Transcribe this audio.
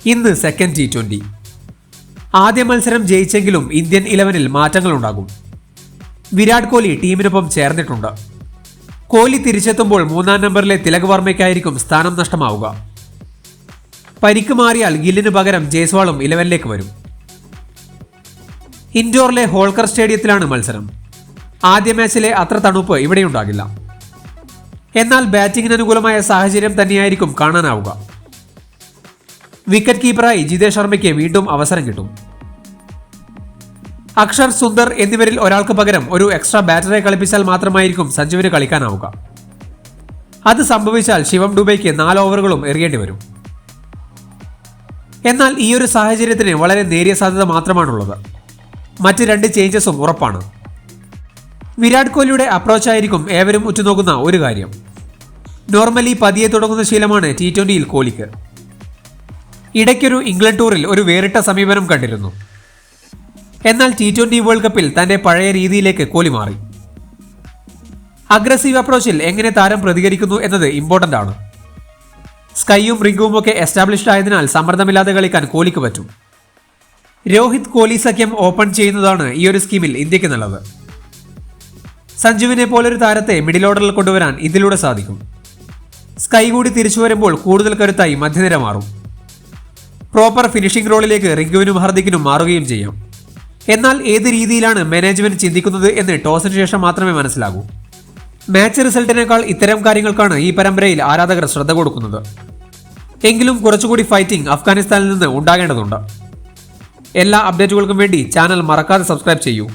ഇന്ന് second T20. ആദ്യ മത്സരം ജയിച്ചെങ്കിലും ഇന്ത്യൻ 11-ൽ മാറ്റങ്ങളുണ്ടാകും. വിരാട് കോഹ്ലി ടീമിനൊപ്പം ചേർന്നിട്ടുണ്ട്. കോഹ്ലി തിരിച്ചെത്തുമ്പോൾ 3-ാം നമ്പറിലെ തിലക് വർമ്മയ്ക്കായിരിക്കും സ്ഥാനം നഷ്ടമാവുക. പരിക്ക് മാറിയാൽ ഗില്ലിന് പകരം ജയ്സ്വാളും 11-ലേക്ക് വരും. ഇൻഡോറിലെ ഹോൾക്കർ സ്റ്റേഡിയത്തിലാണ് മത്സരം. ആദ്യ മാച്ചിലെ അത്ര തണുപ്പ് ഇവിടെയുണ്ടാകില്ല. എന്നാൽ ബാറ്റിംഗിന് അനുകൂലമായ സാഹചര്യം തന്നെയായിരിക്കും കാണാനാവുക. വിക്കറ്റ് കീപ്പറായി ജിതേഷ് ശർമ്മയ്ക്ക് വീണ്ടും അവസരം കിട്ടും. അക്ഷർ, സുന്ദർ എന്നിവരിൽ ഒരാൾക്ക് പകരം ഒരു എക്സ്ട്രാ ബാറ്ററെ കളിപ്പിച്ചാൽ മാത്രമായിരിക്കും സഞ്ജുവിന് കളിക്കാനാവുക. അത് സംഭവിച്ചാൽ ശിവം ഡുബൈക്ക് 4 ഓവറുകളും എറിയേണ്ടി വരും. എന്നാൽ ഈയൊരു സാഹചര്യത്തിന് വളരെ നേരിയ സാധ്യത മാത്രമാണുള്ളത്. മറ്റ് 2 ചേഞ്ചസും ഉറപ്പാണ്. വിരാട് കോഹ്ലിയുടെ അപ്രോച്ചായിരിക്കും ഏവരും ഉറ്റുനോക്കുന്ന ഒരു കാര്യം. നോർമലി പതിയെ തുടങ്ങുന്ന ശീലമാണ് T20-യിൽ കോഹ്ലിക്ക്. ഇടയ്ക്കൊരു ഇംഗ്ലണ്ട് ടൂറിൽ ഒരു വേറിട്ട സമീപനം കണ്ടിരുന്നു. എന്നാൽ T20 വേൾഡ് കപ്പിൽ തന്റെ പഴയ രീതിയിലേക്ക് കോഹ്ലി മാറി. അഗ്രസീവ് അപ്രോച്ചിൽ എങ്ങനെ താരം പ്രതികരിക്കുന്നു എന്നത് ഇമ്പോർട്ടന്റ് ആണ്. സ്കൈയും റിങ്കുവും ഒക്കെ എസ്റ്റാബ്ലിഷ്ഡ് ആയതിനാൽ സമ്മർദ്ദമില്ലാതെ കളിക്കാൻ കോഹ്ലിക്ക് പറ്റും. രോഹിത് കോഹ്ലി സഖ്യം ഓപ്പൺ ചെയ്യുന്നതാണ് ഈ ഒരു സ്കീമിൽ ഇന്ത്യക്ക് നല്ലത്. സഞ്ജുവിനെ പോലൊരു താരത്തെ മിഡിൽ ഓർഡറിൽ കൊണ്ടുവരാൻ ഇതിലൂടെ സാധിക്കും. സ്കൈ കൂടി തിരിച്ചു വരുമ്പോൾ കൂടുതൽ കരുത്തായി മധ്യനിര മാറും. പ്രോപ്പർ ഫിനിഷിംഗ് റോളിലേക്ക് റിങ്കുവിനും ഹർദിക്കിനും മാറുകയും ചെയ്യാം. എന്നാൽ ഏത് രീതിയിലാണ് മാനേജ്മെന്റ് ചിന്തിക്കുന്നത് എന്ന് ടോസിന് ശേഷം മാത്രമേ മനസ്സിലാകൂ. മാച്ച് റിസൾട്ടിനേക്കാൾ ഇത്തരം കാര്യങ്ങൾക്കാണ് ഈ പരമ്പരയിൽ ആരാധകർ ശ്രദ്ധ കൊടുക്കുന്നത്. എങ്കിലും കുറച്ചുകൂടി ഫൈറ്റിംഗ് അഫ്ഗാനിസ്ഥാനിൽ നിന്ന് ഉണ്ടാകേണ്ടതുണ്ട്. എല്ലാ അപ്ഡേറ്റുകൾക്കും വേണ്ടി ചാനൽ മറക്കാതെ സബ്സ്ക്രൈബ് ചെയ്യൂ.